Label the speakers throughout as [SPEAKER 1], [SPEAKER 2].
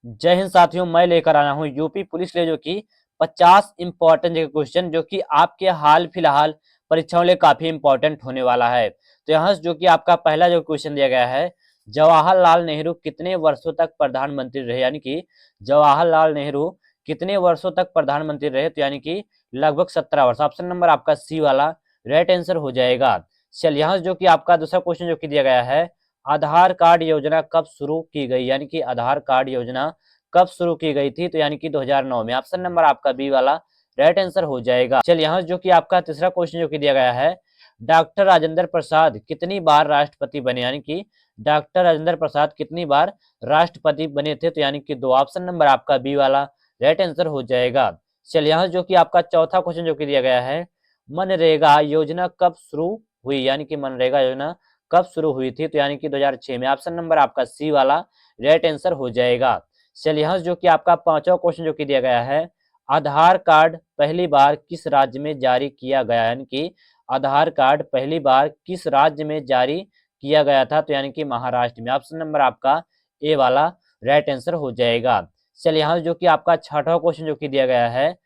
[SPEAKER 1] जय हिंद साथियों, मैं लेकर आया हूँ यूपी पुलिस के लिए जो कि 50 इंपॉर्टेंट क्वेश्चन जो कि आपके हाल फिलहाल परीक्षाओं लिए काफी इंपॉर्टेंट होने वाला है। तो यहाँ से जो कि आपका पहला जो क्वेश्चन दिया गया है, जवाहरलाल नेहरू कितने वर्षों तक प्रधानमंत्री रहे, यानी कि जवाहरलाल नेहरू कितने वर्षों तक प्रधानमंत्री रहे, तो यानी कि लगभग 17 वर्ष। ऑप्शन नंबर आपका सी वाला राइट आंसर हो जाएगा। चलिए यहाँ से जो कि आपका दूसरा क्वेश्चन जो कि दिया गया है, आधार कार्ड योजना कब शुरू की गई, यानी कि आधार कार्ड योजना कब शुरू की गई थी, तो यानी कि 2009 में। ऑप्शन नंबर आपका बी वाला राइट आंसर हो जाएगा। चलिए यहाँ जो कि आपका तीसरा क्वेश्चन जो कि दिया गया है, डॉक्टर राजेंद्र प्रसाद कितनी बार राष्ट्रपति बने, यानी कि डॉक्टर राजेंद्र प्रसाद कितनी बार राष्ट्रपति बने थे, तो यानी कि 2। ऑप्शन नंबर आपका बी वाला राइट आंसर हो जाएगा। चलिए यहाँ जो कि आपका चौथा क्वेश्चन जो कि दिया गया है, मनरेगा योजना कब शुरू हुई, यानी कि मनरेगा योजना कब शुरू हुई थी, तो यानी कि 2006 में। ऑप्शन नंबर आपका सी वाला राइट आंसर हो जाएगा। चलिए यहाँ जो कि आपका पांचवा क्वेश्चन जो कि दिया गया है, आधार कार्ड पहली बार किस राज्य में जारी किया गया, यानी कि आधार कार्ड पहली बार किस राज्य में जारी किया गया था, तो यानी कि महाराष्ट्र में। ऑप्शन नंबर आपका ए वाला राइट आंसर हो जाएगा। चलिए यहाँ जो कि आपका छठवां क्वेश्चन जो कि दिया गया है,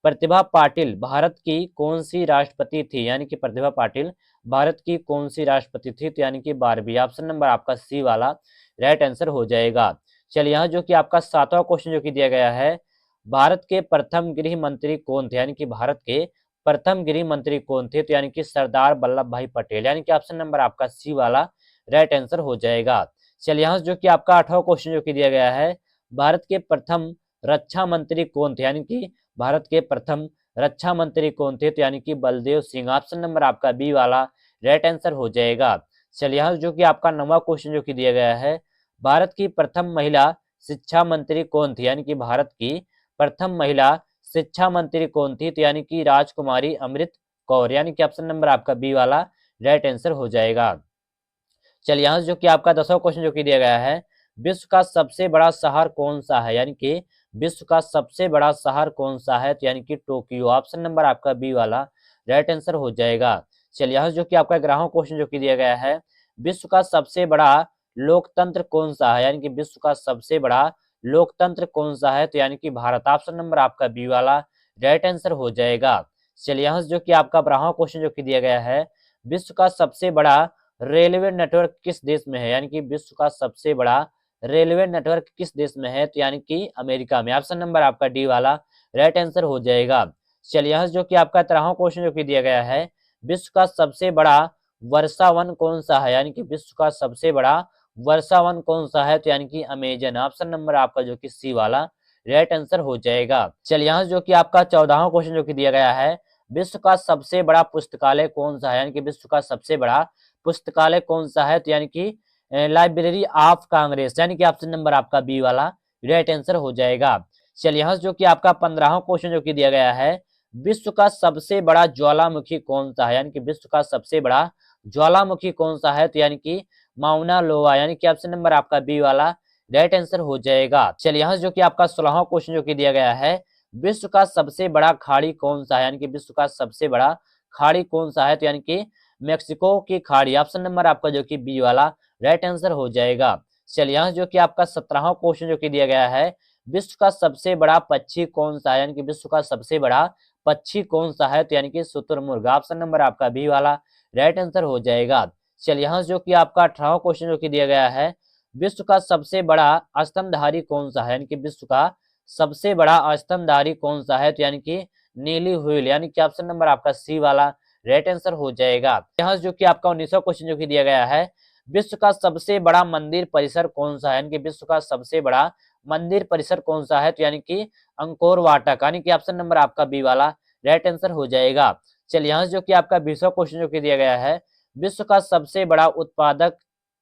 [SPEAKER 1] प्रतिभा पाटिल भारत की कौन सी राष्ट्रपति थी, यानी कि प्रतिभा पाटिल भारत की कौन सी राष्ट्रपति थी, तो यानी कि 12वीं। ऑप्शन नंबर आपका सी वाला राइट आंसर हो जाएगा। चलिए यहाँ जो कि आपका सातवां क्वेश्चन जो कि दिया गया है, भारत के प्रथम गृह मंत्री कौन थे, यानी कि भारत के प्रथम गृह मंत्री कौन थे, तो यानी कि सरदार वल्लभ भाई पटेल, यानी कि ऑप्शन नंबर आपका सी वाला राइट आंसर हो जाएगा। चलिए यहाँ जो कि आपका आठवां क्वेश्चन जो कि दिया गया है, भारत के प्रथम रक्षा मंत्री कौन थे, यानी कि भारत के प्रथम रक्षा मंत्री कौन थे, तो यानी कि बलदेव सिंह। ऑप्शन नंबर आपका बी वाला राइट आंसर हो जाएगा। चलिए यहाँ जो कि आपका नौवां क्वेश्चन जो कि दिया गया है, भारत की प्रथम महिला शिक्षा मंत्री कौन थी, यानी कि भारत की प्रथम महिला शिक्षा मंत्री कौन थी, तो यानी कि राजकुमारी अमृत कौर, यानी कि ऑप्शन नंबर आपका बी वाला राइट आंसर हो जाएगा। चलिए यहाँ से जो कि आपका 10वां क्वेश्चन जो कि दिया गया है, विश्व का सबसे बड़ा शहर कौन सा है, यानी कि विश्व का सबसे बड़ा शहर कौन सा है, तो यानी कि टोक्यो। ऑप्शन नंबर आपका बी वाला राइट आंसर हो जाएगा। चलिए यहाँ से जो कि आपका 11वां क्वेश्चन जो कि दिया गया है, विश्व का सबसे बड़ा लोकतंत्र कौन सा है, यानी कि विश्व का सबसे बड़ा लोकतंत्र कौन सा है, तो यानी कि भारत। ऑप्शन नंबर आपका बी वाला राइट आंसर हो जाएगा। चलिए यहाँ से जो कि आपका 12वां क्वेश्चन जो कि दिया गया है, विश्व का सबसे बड़ा रेलवे नेटवर्क किस देश में है, यानी कि विश्व का सबसे बड़ा रेलवे नेटवर्क किस देश में है, तो यानी कि अमेरिका में। ऑप्शन नंबर आपका डी वाला राइट आंसर हो जाएगा। चलिए यहाँ से जो कि आपका 13वां क्वेश्चन जो कि दिया गया है, विश्व का सबसे बड़ा वर्षा वन कौन सा है, यानी कि विश्व का सबसे बड़ा वर्षा वन कौन सा है, तो यानी कि अमेजन। ऑप्शन नंबर आपका जो कि सी वाला राइट आंसर हो जाएगा। चलिए यहाँ से जो कि आपका 14वां क्वेश्चन जो कि दिया गया है, विश्व का सबसे बड़ा पुस्तकालय कौन सा है, यानी कि विश्व का सबसे बड़ा पुस्तकालय कौन सा है, तो यानी कि लाइब्रेरी ऑफ कांग्रेस, यानी कि ऑप्शन नंबर आपका बी वाला राइट आंसर हो जाएगा। चलिए यहाँ से जो कि आपका 15वां क्वेश्चन जो कि दिया गया है, विश्व का सबसे बड़ा ज्वालामुखी कौन सा है, यानी कि विश्व का सबसे बड़ा ज्वालामुखी कौन सा है, तो यानी कि माउना लोआ, यानी कि ऑप्शन नंबर आपका बी वाला राइट आंसर हो जाएगा। चलिए यहाँ से जो कि आपका 16वां क्वेश्चन जो कि दिया गया है, विश्व का सबसे बड़ा खाड़ी कौन सा है, यानी कि विश्व का सबसे बड़ा खाड़ी कौन सा है, तो यानी कि मेक्सिको की खाड़ी। ऑप्शन नंबर आपका जो कि बी वाला राइट आंसर हो जाएगा। चलिए यहाँ जो कि आपका 17वां क्वेश्चन जो कि दिया गया है, विश्व का सबसे बड़ा पक्षी कौन सा है, यानी कि विश्व का सबसे बड़ा पक्षी कौन सा है, तो यानी कि शुतुरमुर्ग। ऑप्शन नंबर आपका बी वाला राइट आंसर हो जाएगा। चलिए यहाँ जो कि आपका 18वां क्वेश्चन जो कि दिया गया है, विश्व का सबसे बड़ा स्तनधारी कौन सा है, यानी कि विश्व का सबसे बड़ा स्तनधारी कौन सा है, तो यानी कि नीली व्हेल, यानी कि ऑप्शन नंबर आपका सी वाला राइट आंसर हो जाएगा। यहाँ जो कि आपका 19वां क्वेश्चन जो कि दिया गया है, विश्व का सबसे बड़ा मंदिर परिसर कौन सा है, यानी कि विश्व का सबसे बड़ा मंदिर परिसर कौन सा है, तो यानी कि अंकोर वाटक, यानी कि ऑप्शन नंबर आपका बी वाला राइट आंसर हो जाएगा। चलिए यहाँ जो कि आपका 20वां क्वेश्चन जो कि दिया गया है, विश्व का सबसे बड़ा उत्पादक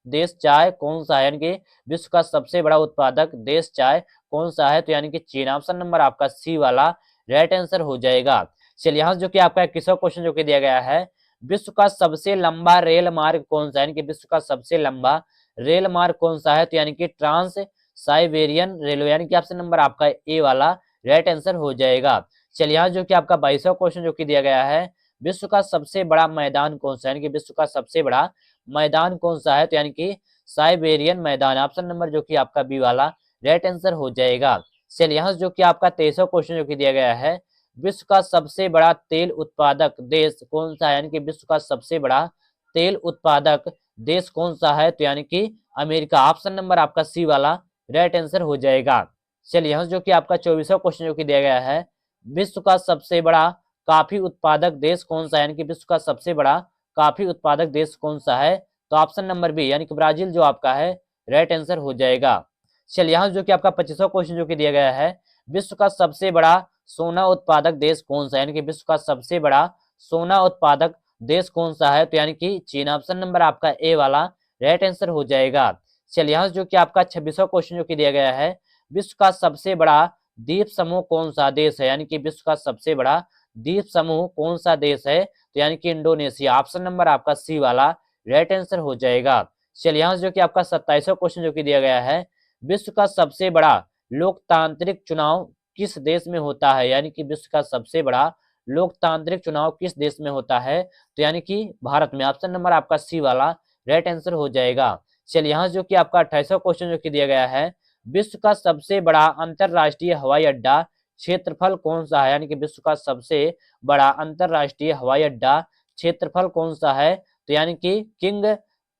[SPEAKER 1] देश चाय कौन सा है, यानी कि विश्व का सबसे बड़ा उत्पादक देश चाय कौन सा है, तो यानी कि चीन। ऑप्शन नंबर आपका सी वाला राइट आंसर हो जाएगा। चलिए यहाँ जो कि आपका 21वां क्वेश्चन जो कि दिया गया है, विश्व का सबसे लंबा रेल मार्ग कौन सा है, यानी कि विश्व का सबसे लंबा रेल मार्ग कौन सा है, तो यानी कि ट्रांस साइबेरियन रेलवे, यानी कि ऑप्शन नंबर आपका ए वाला राइट आंसर हो जाएगा। चलिए यहाँ जो कि आपका 22वां क्वेश्चन जो कि दिया गया है, विश्व का सबसे बड़ा मैदान कौन सा है, यानी कि विश्व का सबसे बड़ा मैदान कौन सा है, तो यानी कि साइबेरियन मैदान। ऑप्शन नंबर जो कि आपका बी वाला राइट आंसर हो जाएगा। चलिए यहाँ जो कि आपका 23वां क्वेश्चन जो कि दिया गया है, विश्व का सबसे बड़ा तेल उत्पादक देश कौन सा है, यानी कि विश्व का सबसे बड़ा तेल उत्पादक देश कौन सा है, तो यानी कि अमेरिका। ऑप्शन नंबर आपका सी वाला राइट आंसर हो जाएगा। चलिए यहाँ जो कि आपका 24वां क्वेश्चन जो कि दिया गया है, विश्व का सबसे बड़ा कॉफी उत्पादक देश कौन सा है, यानी कि विश्व का सबसे बड़ा कॉफी उत्पादक देश कौन सा है, तो ऑप्शन नंबर बी यानी कि ब्राजील जो आपका है राइट आंसर हो जाएगा। चलिए यहाँ जो कि आपका 25वां क्वेश्चन जो कि दिया गया है, विश्व का सबसे बड़ा सोना उत्पादक देश कौन सा है, यानी कि विश्व का सबसे बड़ा सोना उत्पादक देश कौन सा है, तो यानी कि चीन। ऑप्शन नंबर आपका ए वाला राइट आंसर हो जाएगा। चलिए यहाँ जो कि आपका 26वां क्वेश्चन जो कि दिया गया है, विश्व का सबसे बड़ा द्वीप समूह कौन सा देश है, यानी कि विश्व का सबसे बड़ा द्वीप समूह कौन सा देश है, तो यानी कि इंडोनेशिया। ऑप्शन नंबर आपका सी वाला राइट आंसर हो जाएगा। चलिए यहाँ जो कि आपका 27वां क्वेश्चन जो कि दिया गया है, विश्व का सबसे बड़ा लोकतांत्रिक चुनाव किस देश में होता है, यानी कि विश्व का सबसे बड़ा लोकतांत्रिक चुनाव किस देश में होता है, तो यानी कि भारत में। ऑप्शन नंबर आपका सी वाला राइट आंसर हो जाएगा। चलिए यहाँ जो कि आपका 28वां क्वेश्चन जो कि दिया गया है, विश्व का सबसे बड़ा अंतरराष्ट्रीय हवाई अड्डा क्षेत्रफल कौन सा है, यानी कि विश्व का सबसे बड़ा अंतरराष्ट्रीय हवाई अड्डा क्षेत्रफल कौन सा है, तो यानी कि किंग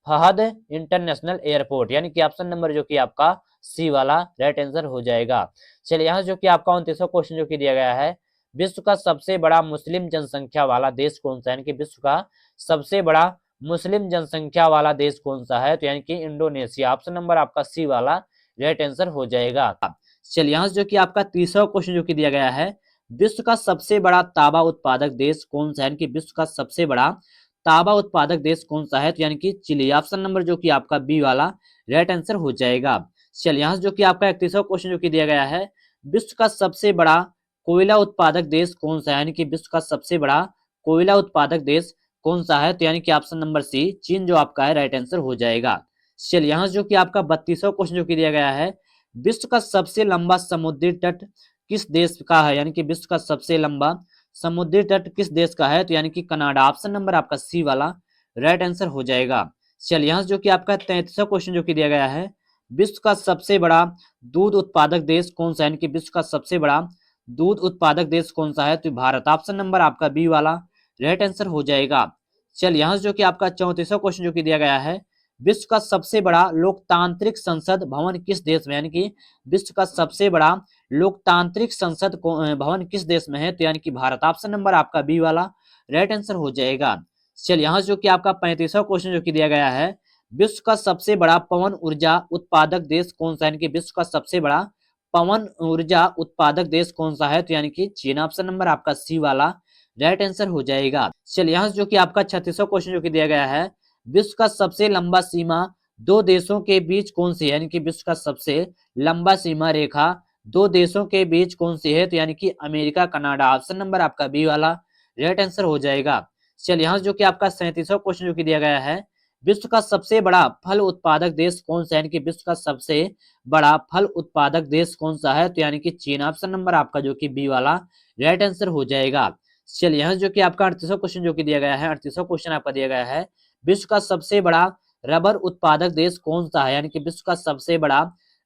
[SPEAKER 1] फहद इंटरनेशनल एयरपोर्ट, यानी कि ऑप्शन नंबर जो कि आपका सी वाला राइट आंसर हो जाएगा। चलिए यहाँ जो कि आपका 29वां क्वेश्चन जो कि दिया गया है, विश्व का सबसे बड़ा मुस्लिम जनसंख्या वाला देश कौन सा है, यानी कि विश्व का सबसे बड़ा मुस्लिम जनसंख्या वाला देश कौन सा है, तो यानी कि इंडोनेशिया। ऑप्शन नंबर आपका सी वाला राइट आंसर हो जाएगा। चलिए यहाँ जो कि आपका 30वां क्वेश्चन जो कि दिया गया है, विश्व का सबसे बड़ा तांबा उत्पादक देश कौन सा है, यानी कि विश्व का सबसे बड़ा तांबा उत्पादक देश कौन सा है, तो यानी कि चिली। ऑप्शन नंबर जो कि आपका बी वाला राइट आंसर हो जाएगा। चलिए यहाँ जो कि आपका 31वां क्वेश्चन जो कि दिया गया है, विश्व का सबसे बड़ा कोयला उत्पादक देश कौन सा है, यानी कि विश्व का सबसे बड़ा कोयला उत्पादक देश कौन सा है, तो यानी कि ऑप्शन नंबर सी चीन जो आपका है राइट आंसर हो जाएगा। चलिए यहाँ जो कि आपका 32वां क्वेश्चन जो कि दिया गया है, विश्व का सबसे लंबा समुद्री तट किस देश का है, यानी कि विश्व का सबसे लंबा समुद्री तट किस देश का है, तो यानी कि कनाडा। ऑप्शन नंबर आपका सी वाला राइट आंसर हो जाएगा। चलिए यहाँ जो कि आपका 33वां क्वेश्चन जो कि दिया गया है, विश्व का सबसे बड़ा दूध उत्पादक देश कौन सा है, यानी कि विश्व का सबसे बड़ा दूध उत्पादक देश कौन सा है, तो भारत। ऑप्शन नंबर आपका बी वाला राइट आंसर हो जाएगा। चलिए यहाँ जो कि आपका 34वां क्वेश्चन जो कि दिया गया है, विश्व का सबसे बड़ा लोकतांत्रिक संसद भवन किस देश में, यानी कि विश्व का सबसे बड़ा लोकतांत्रिक संसद भवन किस देश में है, तो यानी कि भारत। ऑप्शन नंबर आपका बी वाला राइट आंसर हो जाएगा। चलिए यहाँ जो कि आपका 35वां क्वेश्चन जो कि दिया गया है, विश्व का सबसे बड़ा पवन ऊर्जा उत्पादक देश कौन सा है, यानी कि विश्व का सबसे बड़ा पवन ऊर्जा उत्पादक देश कौन सा है, तो यानी कि चीन। ऑप्शन नंबर आपका सी वाला राइट आंसर हो जाएगा। चलिए यहाँ जो कि आपका 36वां क्वेश्चन जो कि दिया गया है, विश्व का सबसे लंबा सीमा दो देशों के बीच कौन सी है, यानी कि विश्व का सबसे लंबा सीमा रेखा दो देशों के बीच कौन सी है, तो यानी कि अमेरिका कनाडा। ऑप्शन नंबर आपका बी वाला राइट आंसर हो जाएगा। चलिए यहाँ जो कि आपका 37वां क्वेश्चन जो कि दिया गया है, विश्व का सबसे बड़ा फल उत्पादक देश कौन सा है, यानी कि विश्व का सबसे बड़ा फल उत्पादक देश कौन सा है, तो यानी कि चीन। ऑप्शन नंबर आपका जो कि बी वाला राइट आंसर हो जाएगा। चलिए यहाँ जो कि आपका 38वां क्वेश्चन जो कि दिया गया है, 38वां क्वेश्चन आपका दिया गया है, विश्व का सबसे बड़ा रबर उत्पादक देश कौन सा है, यानी कि विश्व का सबसे बड़ा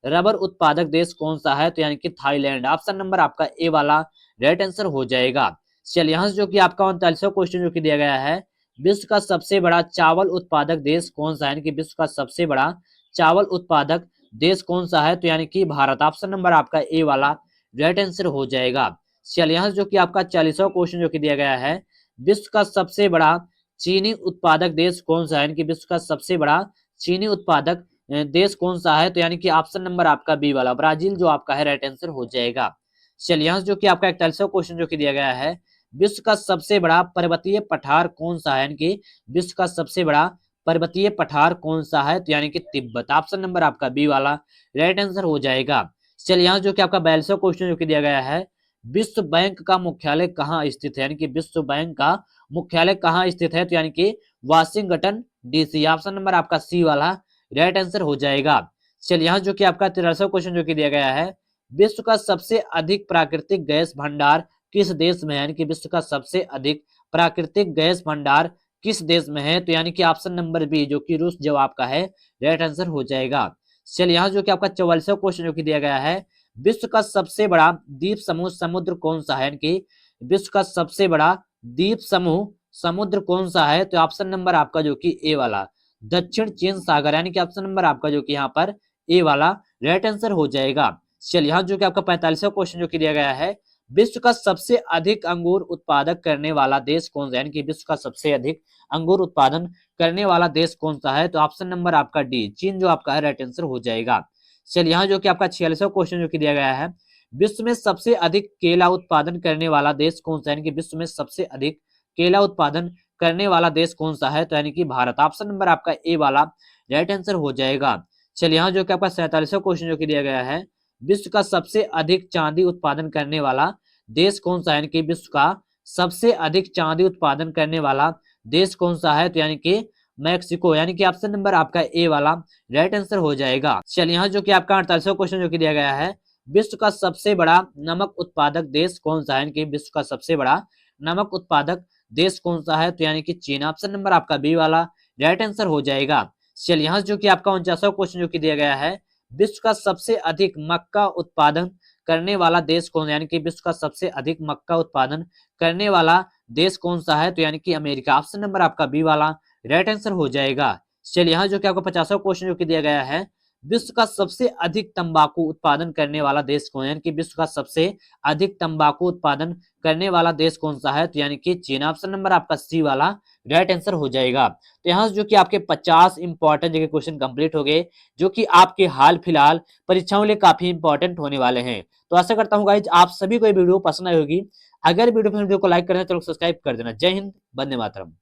[SPEAKER 1] रबर उत्पादक देश कौन सा है, तो यानी कि थाईलैंड। ऑप्शन नंबर आपका ए वाला राइट आंसर हो जाएगा। चलिए यहाँ से जो कि आपका 39वां क्वेश्चन जो कि दिया गया है, विश्व का सबसे बड़ा चावल उत्पादक देश कौन सा है, यानी कि विश्व का सबसे बड़ा चावल उत्पादक देश कौन सा है, तो यानी कि भारत। ऑप्शन नंबर आपका ए वाला राइट आंसर हो जाएगा। चलिए यहाँ से जो कि आपका 40वां क्वेश्चन जो कि दिया गया है, विश्व का सबसे बड़ा चीनी उत्पादक देश कौन सा है, यानी कि विश्व का सबसे बड़ा चीनी उत्पादक देश कौन सा है, तो यानी कि ऑप्शन नंबर आपका बी वाला ब्राजील जो आपका है राइट आंसर हो जाएगा। चलिए यहाँ से जो कि आपका 41वां क्वेश्चन जो कि दिया गया है, विश्व का सबसे बड़ा पर्वतीय पठार कौन सा है, यानी कि विश्व का सबसे बड़ा पर्वतीय पठार कौन सा है, तो यानी कि तिब्बत। ऑप्शन नंबर आपका बी वाला राइट आंसर हो जाएगा। चलिए यहाँ जो कि आपका 42वां क्वेश्चन जो कि दिया गया है, विश्व बैंक का मुख्यालय कहाँ स्थित है, यानी कि विश्व बैंक का मुख्यालय कहाँ स्थित है, तो यानी कि वाशिंगटन डीसी। ऑप्शन नंबर आपका सी वाला राइट आंसर हो जाएगा। चलिए यहाँ जो कि आपका 43वां क्वेश्चन जो कि दिया गया है, विश्व का सबसे अधिक प्राकृतिक गैस भंडार किस देश में है, यानी कि विश्व का सबसे अधिक प्राकृतिक गैस भंडार किस देश में है, तो यानी कि ऑप्शन नंबर बी जो कि रूस जो आपका है राइट आंसर हो जाएगा। चलिए यहाँ जो कि आपका 44वां क्वेश्चन जो कि दिया गया है, विश्व का सबसे बड़ा द्वीप समूह समुद्र कौन सा है, यानी कि विश्व का सबसे बड़ा द्वीप समूह समुद्र कौन सा है, तो ऑप्शन नंबर आपका जो कि ए वाला दक्षिण चीन सागर, यानी कि ऑप्शन नंबर आपका जो कि यहाँ पर ए वाला राइट आंसर हो जाएगा। चलिए यहाँ जो कि आपका 45वां क्वेश्चन जो कि दिया गया है, विश्व का सबसे अधिक अंगूर उत्पादक करने वाला देश कौन सा है, यानी कि विश्व का सबसे अधिक अंगूर उत्पादन करने वाला देश कौन सा है, तो ऑप्शन नंबर आपका डी चीन जो आपका है राइट आंसर हो जाएगा। चलिए यहाँ जो कि आपका 46वां क्वेश्चन जो कि दिया गया है, विश्व में सबसे अधिक केला उत्पादन करने वाला देश कौन सा है, यानी कि विश्व में सबसे अधिक केला उत्पादन करने वाला देश कौन सा है, तो यानी कि भारत, ऑप्शन नंबर आपका ए वाला राइट आंसर हो जाएगा। चलिए यहाँ जो कि आपका 47वां क्वेश्चन जो कि दिया गया है, विश्व का सबसे अधिक चांदी उत्पादन करने वाला देश कौन सा है, यानी कि विश्व का सबसे अधिक चांदी उत्पादन करने वाला देश कौन सा है, तो यानी कि मैक्सिको, यानी कि ऑप्शन नंबर आपका ए वाला राइट आंसर हो जाएगा। चलिए यहाँ जो कि आपका 48वां क्वेश्चन जो कि दिया गया है, विश्व का सबसे बड़ा नमक उत्पादक देश कौन सा है, यानी कि विश्व का सबसे बड़ा नमक उत्पादक देश कौन सा है, तो यानी कि चीन, ऑप्शन नंबर आपका बी वाला राइट आंसर हो जाएगा। चलिए यहाँ जो कि आपका 49वां क्वेश्चन जो कि दिया गया है, विश्व का सबसे अधिक मक्का उत्पादन करने वाला देश कौन है, यानी कि विश्व का सबसे अधिक मक्का उत्पादन करने वाला देश कौन सा है, तो यानी कि अमेरिका, ऑप्शन नंबर आपका बी वाला राइट आंसर हो जाएगा। चलिए यहाँ जो कि आपको 50वां क्वेश्चन जो कि दिया गया है, विश्व का सबसे अधिक तंबाकू उत्पादन करने वाला देश कौन है, यानी कि विश्व का सबसे अधिक तंबाकू उत्पादन करने वाला देश कौन सा है, तो यानी कि चीन, ऑप्शन नंबर आपका सी वाला राइट आंसर हो जाएगा। तो यहाँ जो कि आपके 50 इंपॉर्टेंट जगह क्वेश्चन कंप्लीट हो गए, जो कि आपके हाल फिलहाल परीक्षाओं के लिए काफी इंपॉर्टेंट होने वाले हैं। तो आशा करता हूँ गाइज आप सभी को ये वीडियो पसंद आई होगी। अगर वीडियो को लाइक करना है तो सब्सक्राइब कर देना। जय हिंद, वंदे मातरम।